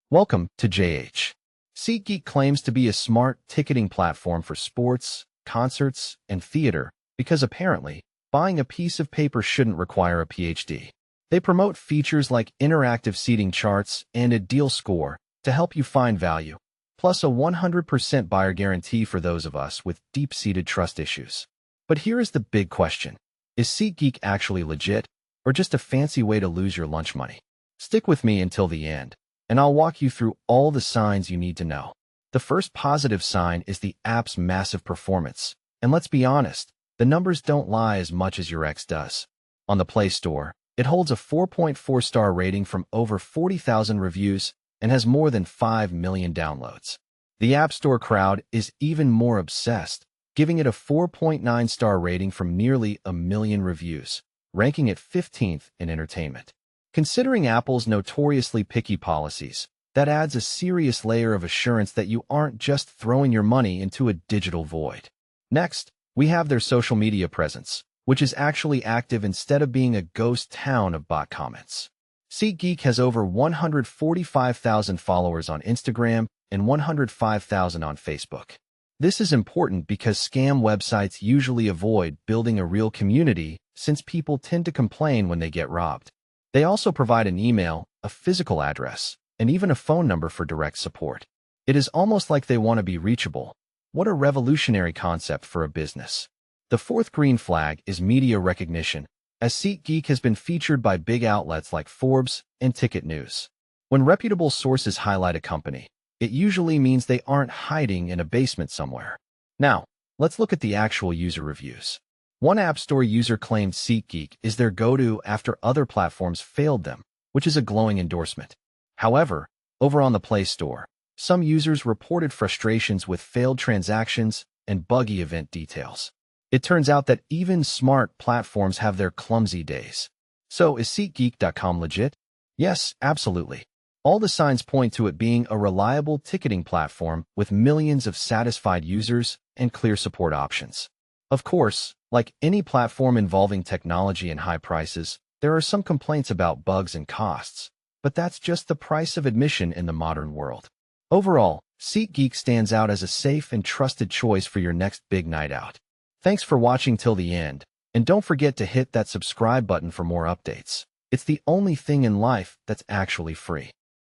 Welcome to JH. SeatGeek claims to be a smart ticketing platform for sports, concerts, and theater because apparently, buying a piece of paper shouldn't require a PhD. They promote features like interactive seating charts and a deal score to help you find value, plus a 100% buyer guarantee for those of us with deep-seated trust issues. But here is the big question. Is SeatGeek actually legit, or just a fancy way to lose your lunch money? Stick with me until the end, and I'll walk you through all the signs you need to know. The first positive sign is the app's massive performance. And let's be honest, the numbers don't lie as much as your ex does. On the Play Store, it holds a 4.4-star rating from over 40,000 reviews and has more than 5 million downloads. The App Store crowd is even more obsessed, giving it a 4.9-star rating from nearly 1 million reviews, ranking it 15th in entertainment. Considering Apple's notoriously picky policies, that adds a serious layer of assurance that you aren't just throwing your money into a digital void. Next, we have their social media presence, which is actually active instead of being a ghost town of bot comments. SeatGeek has over 145,000 followers on Instagram and 105,000 on Facebook. This is important because scam websites usually avoid building a real community since people tend to complain when they get robbed. They also provide an email, a physical address, and even a phone number for direct support. It is almost like they want to be reachable. What a revolutionary concept for a business. The fourth green flag is media recognition, as SeatGeek has been featured by big outlets like Forbes and Ticket News. When reputable sources highlight a company, it usually means they aren't hiding in a basement somewhere. Now, let's look at the actual user reviews. One App Store user claimed SeatGeek is their go-to after other platforms failed them, which is a glowing endorsement. However, over on the Play Store, some users reported frustrations with failed transactions and buggy event details. It turns out that even smart platforms have their clumsy days. So is SeatGeek.com legit? Yes, absolutely. All the signs point to it being a reliable ticketing platform with millions of satisfied users and clear support options. Of course, like any platform involving technology and high prices, there are some complaints about bugs and costs, but that's just the price of admission in the modern world. Overall, SeatGeek stands out as a safe and trusted choice for your next big night out. Thanks for watching till the end, and don't forget to hit that subscribe button for more updates. It's the only thing in life that's actually free.